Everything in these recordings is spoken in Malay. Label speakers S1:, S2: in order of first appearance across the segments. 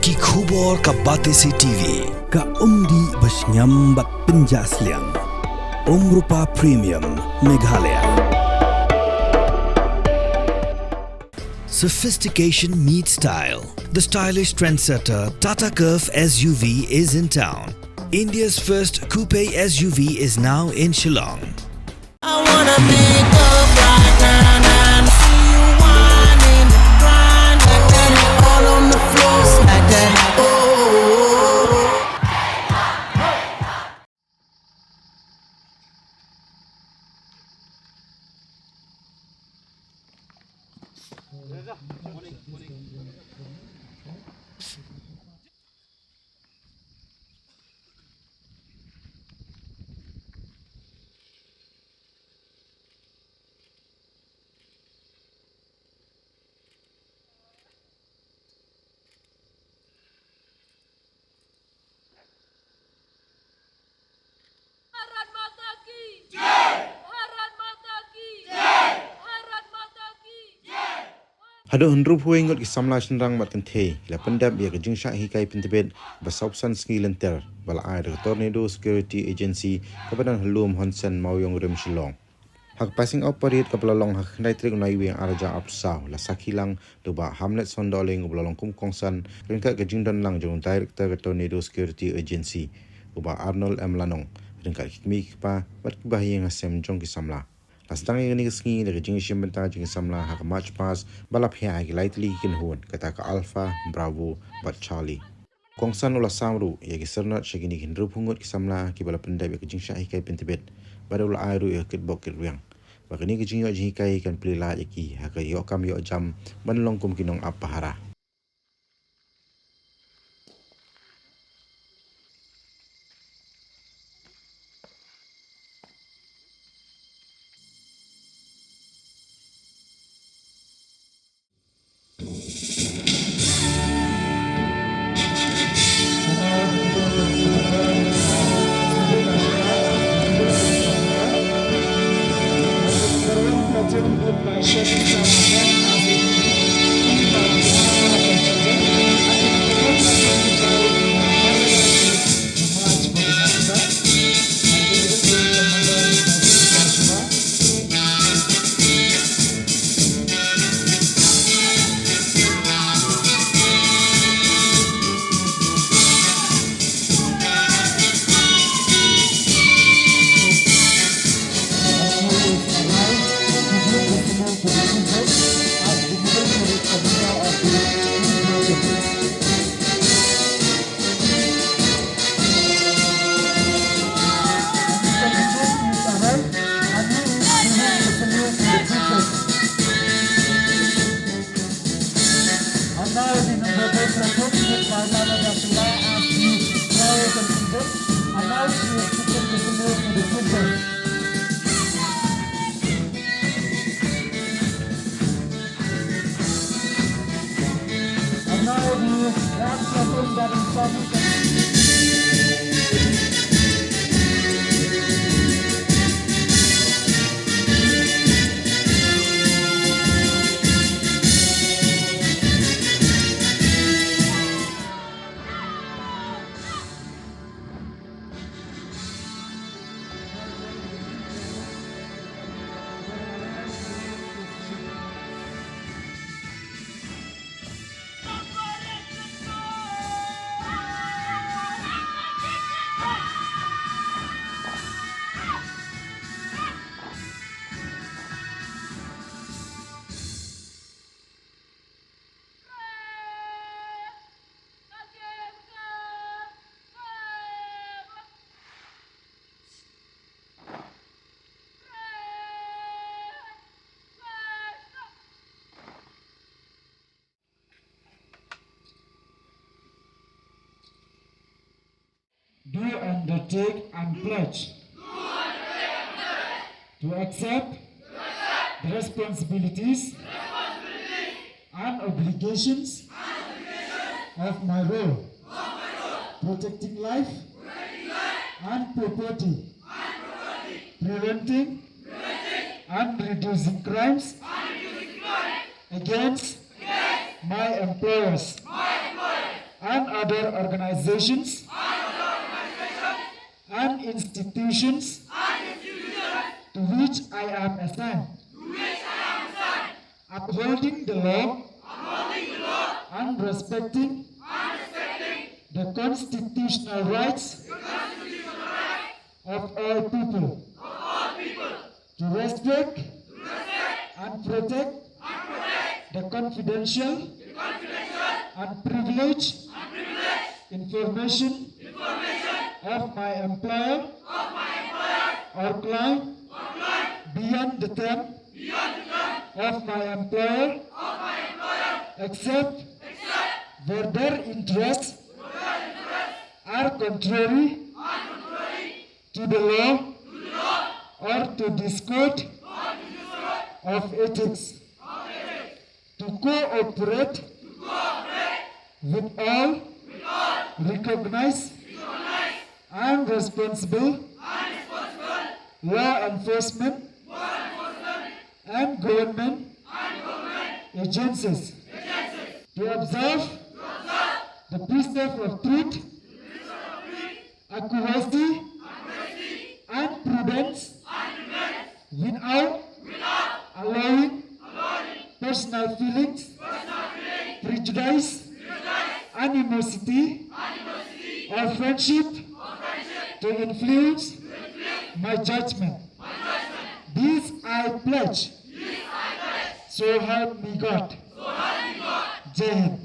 S1: Ki khubor ka Batesi TV.
S2: Ka umdi basnyambat penjaslian. Rupa Premium Meghalaya.
S1: Sophistication meets style. The stylish trendsetter Tata Curve SUV is in town. India's first coupe SUV is now in Shillong.
S3: I wanna make up right now, see you whining, grinding, all on the floor like that. Oh.
S4: Bharat Mata ki Jai! Bharat Mata ki Jai! Bharat Mata ki Jai!
S5: Hado hundru puing ngot kisamla shenrang mat kenthe la pendam ya kajing sha hi kai pentebet basausan ski lenter bala ai de Tornado Security Agency kabadan halum Honsen Mauyong Rem Shillong hak passing operate kapalalong hak nai trik nai weng arja apsau la sakilang doba Hamlet Sondoleng ublalong kum kongsan ringka kajing dan lang jong director Tornado Security Agency uba Arnold M Lanong ringka kikmi pa bat bahiyang asem jong kisamla Lastang yang ni kesini dari jenis benta jenis samla hak March Pass balap yang lightly kinhun kata ke Alpha Bravo bat Charlie. Kongsan ulah samru ya kisernat segini kinru pungut kisamla ki balap pendap ya kejing syah kai pentibet pada ulah airu ya kit bokit riang. Bagini kejing yo jing kai kan pelila ya ki hak yo kam yo jam menlong kum kinong apa hara.
S6: Do undertake and pledge to accept the responsibilities and obligations of my role, protecting life and property, preventing and reducing crimes against my employers and other organizations and institutions to which I am assigned, upholding the law and respecting the constitutional rights of all people to respect and protect the confidential and privileged information of my employer or client beyond the term of my employer, except where their interests are contrary to the law or to this code of ethics, to cooperate with all recognized and responsible law enforcement and government agencies, to observe the precept of truth, accuracy, and prudence without allowing personal feelings, prejudice, animosity, or friendship to influence my judgment. This I pledge. So help me God. Jai Hind.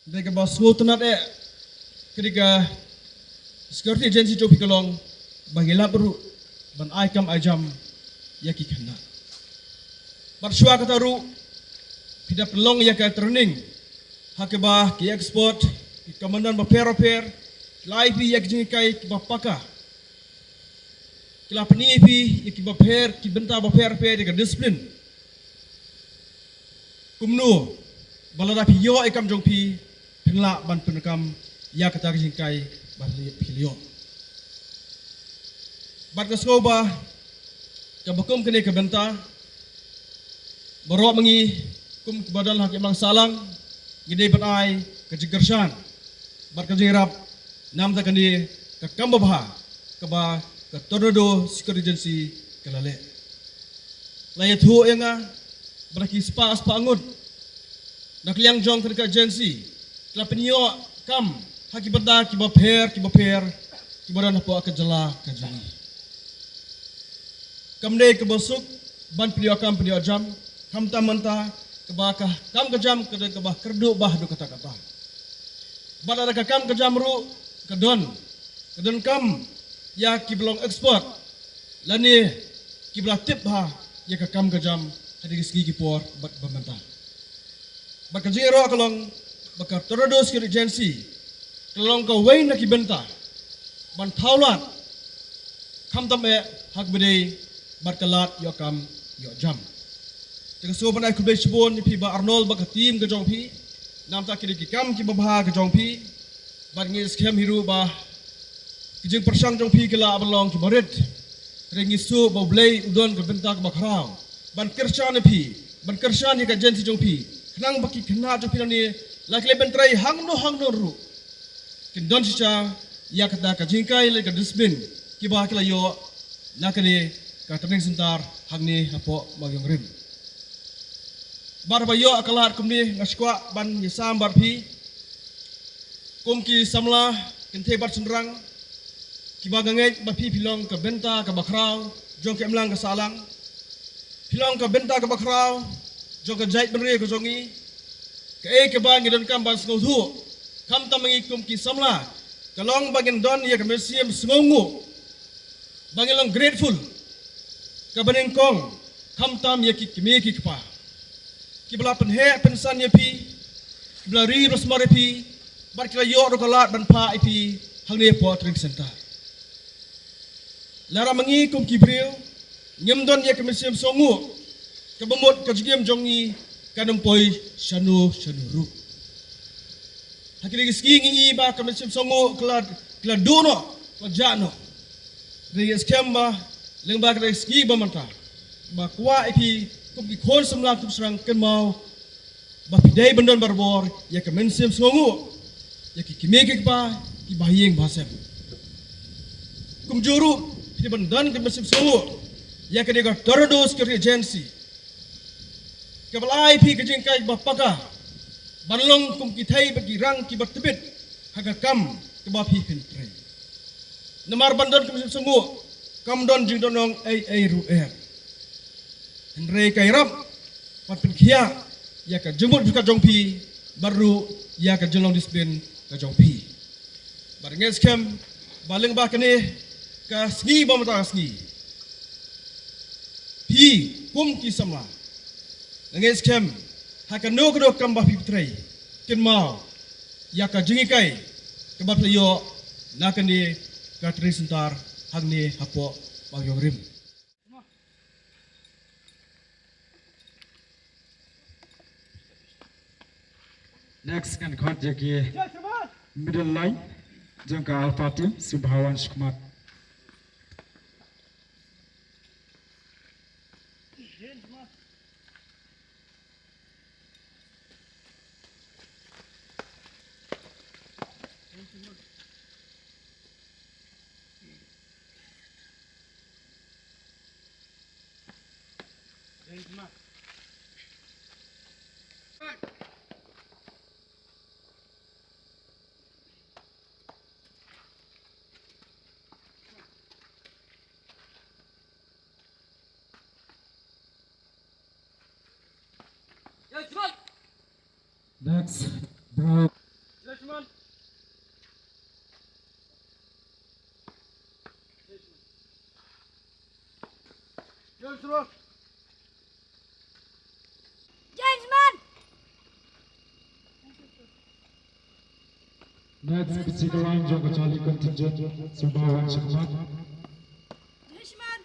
S7: Mereka bawa tenat ketika security agency coba kolong bagilah baru ban aikam ajam yaki kena. Bersua kata ru tidak pelong ya ke training hakibah ki export ki komandan baper live ya ki kai ki bapaka kila pening pi ki baper ki benta baper dengan disiplin kumnu balada pi yo ikam jong pi penla ban penekam ya kata ki kai ban pilio bat kaskoba kabakum kene ke benta Barok mengi kum badan hakim lang salang gede banai kejegersan bar kejerap nam ta kani ke kambabha ke ba ke tornado security agency kelale layat hu yanga beraki spa angut nak liang jong ke agency kala penyo kam haki benda ki baper ki badan apa ke jela ke jeli kamne ke bosuk ban penyo kam penyo jam kam tamanta kebakah kam kejam kebah kerdu bah do kata-kata. Badara kam kejam ru kedon kam ya ki belong export lani ki belah tip ha ya kam kejam tadi segi ki por bat bamanta. Bak jero kalong bakar tornado security agency kalong ka wain na ki benta ban thaulat kam tame hak bede barkalat yo kam yo jam. Dengan sopan aku bersebut ni pi ba Arnold ba tim ke jong pi nam tak kiri kam ki babha ke jong pi ban ngi scam hiru ba kijing persang jong pi kala abalong ki boret rengi su ba blei udon ke bentak ba khrau ban kersan pi ban kersan ni ka agency jong pi khnang ba ki khna jong pi ni la kle bentrai hang no ru kin don cha ya kata ka jingkai le ka disbin ki ba kala yo nakani ka training center hang ni apo magyong rim bar bayo akalat kumni ngaskwa ban yesam bar phi kumki samla kente bar sunrang kiba ganget ba phi pilong ka benta ka bakrau jong ke mlang ka salang pilong ka benta ka bakrau jong ka jait benre ka jongi ke ke ba ngidon kam ban sngo thu kam tamangi kumki samla kalong bagin don ya ka museum sngongu bangilong grateful ka banengkong kam tam ya ki kimi ki pa kibla penhe pensan ye pi kibla ri rosmare pi bar kila yo ro kalat ban pa ipi hang ne po training center lara mangi kum kibril nyem don ye kemisiam songu kebemut kajigem jongi kanum poi shanu ru hakili ski ngi ba kemisiam songu kila dono jano ri skemba lengba kala ski ba manta ba kwa ipi kum ki khon samla kum serang ken mau Bapidai bendon barbor ya ke mensim songu ya ki kimeke pa ki bahiyeng bahasem. Kumjuru di bendon ke mensim songu ya ke dega tordos ke agency. Kebalai pi ke jingkai bapaka banlong kum kitai bagi rang ki bertebit hagakam ke bapi filtrai. Namar bendon ke mensim songu kam don jing donong ai ruer. Henry kairap pat penkia ya ka jemut buka jongpi baru ya ka jelong disiplin ka jongpi. Barenges kem baling ba kene ka sngi ba mata sngi. Pi kum ki samla. Nges kem ha ka no kdo kam ba pi trai. Ken mau ya ka jingi kai ka ba playo na kene ka trisentar hangni hapo bagyong rim.
S6: Next kan khot jaki middle line jangka Alpha team Subhawan Shukmat. Next, bro. Next, ketiga line jangka Charlie contingent Subhawan Shukmat.
S4: Judgment.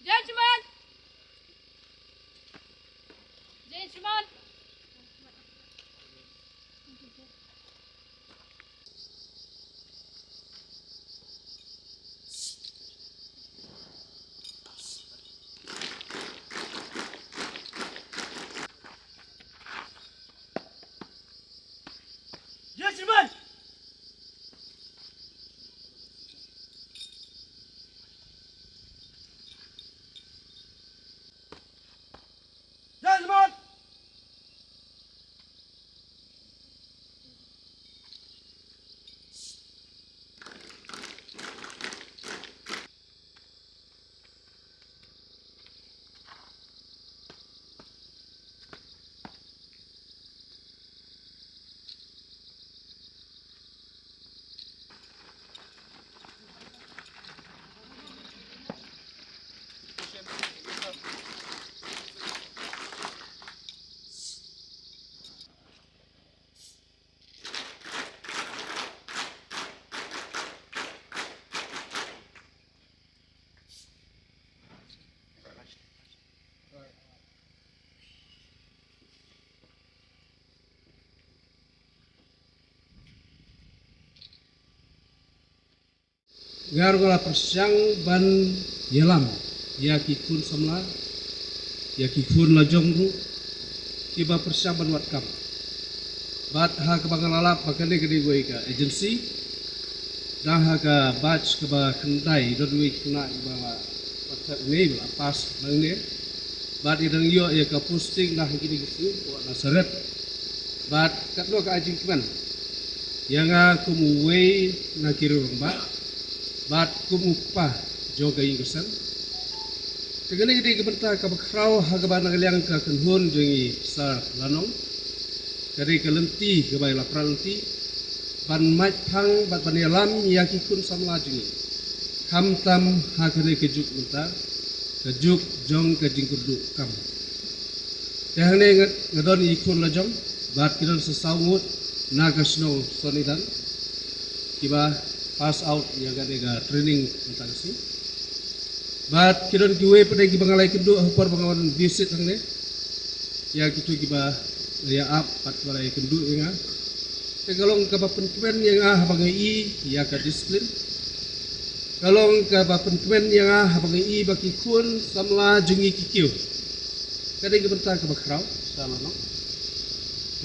S4: Judgment. Judgment.
S7: Judgment. Judgment.
S8: Gargola persyang ban yelam ya kikun samla ya kikun lajong ru kiba persyang ban wat kam bat ha ka bangalalap bakane gede goi ka agency dah ha ka batch ka ba kendai do duit kena ba pat ne ba pas nang ne bat idang yo ya ka posting dah gini gitu na seret bat katlo ka ajing kan yang aku muwe na kiru ba bat kumupah joga ingkesan tegane gede kebentar ka bakrau ha ka banang liang ka kenhun jengi sar lanong kari kelenti ke bai lapra lenti ban mai phang bat ban yalam ya kikun samla jengi kam tam ha kane kejuk bentar kejuk jong ke jingkudu kam tehne ngadon ikun lajong bat kiran sesaungut naga snow sonidan kiba pass out ya ga training tentang si bat kidon kiwe pada ki bangalai kedu hapar bangawan visit hangne ya gitu kiba ya up pat balai kedu inga tegalong ka pentuan yang bangai ya ka disiplin Kalong ka ba pentemen yang habang i baki kun samla jungi kikiu. Kadang kebentar ke bakrau salah no.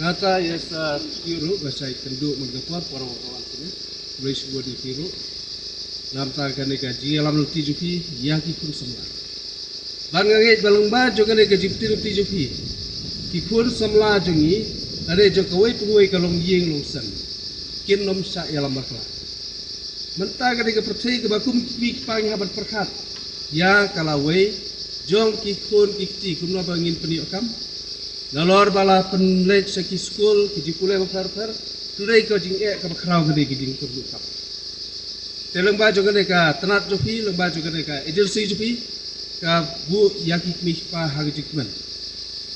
S8: Ngata ya sa tiru bahasa kendu menggapar para kawan sini. Boleh sebuah di tiru. Namta kane kaji alam luti jupi yaki kun samla. Ban ngait balung ba jo kane kaji tiru ti jupi. Ki kun samla jungi ada jo kawai pengoi kalong yeng longsan. Kin nom sa alam bakla. Mentah ketika percaya ke bakum kiki pang habat perkat ya kalawai jong kikun kikti kumna bangin peniok kam nalor bala penlej seki school kiji pulai bakar tulai kau jing ke bakrau gede giding turduk kam teleng baju gede ka tenat jopi leng baju gede ka agency jopi ka bu yaki mih pa hagi jikman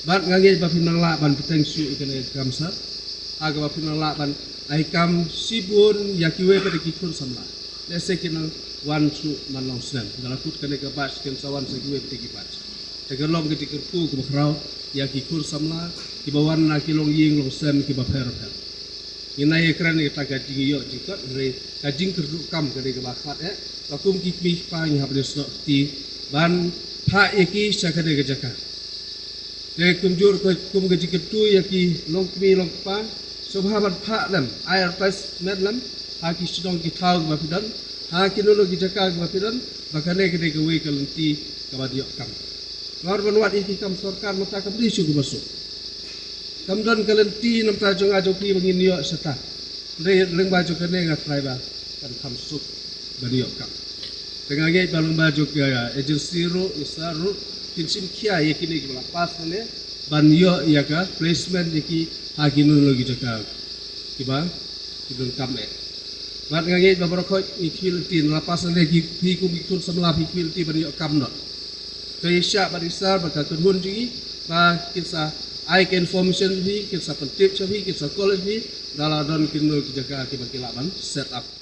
S8: bat ngange bapin nangla ban peteng su ikene kamsa aga bapin nangla ban aikam sibun yakiwe pada kikun samla. Lese kena wan su manong sen. Dalakut kene ke bas ken sawan sekiwe pada kipas. Tegelong ke tikerku ke bakrau yakikun samla kibawan na kilong ying long sen ke baper. Inai ekran ke taga jing yo jikot re kajing kerduk kam ke ke bakat bakum kikmi pa yang habis no ti ban pa eki sakade ke jaka. Te kunjur kum ke jiketu yaki long kmi long pa Subhabat Pak lam, air pas medlam, haki sedong kita kebapidan, haki nulu kita kebapidan, bahkan kita kewe kelenti kebadiok kam. Luar benua ini kam sorkan mata kebeli suku masuk. Kamdan kelenti nampak jong ajoki bangin yo serta. Leng baju kene ngat raiba kan kam suk badiok kam. Tengah gay balung baju ke agensi ru isaru kinsim kia yakini kebala pas ne ban yo ya ka placement yaki hagi nulu lagi cakap, kiba, kidul kame. Mat ngangit beberapa ikil tin lapasan lagi hikum ikut semula ikil tin beri kam nak. Keisha barisar berkatun hun juga, bah kisah aik information भी kisah pentip भी kisah college भी, dalam don kinu cakap kiba kilaban set up.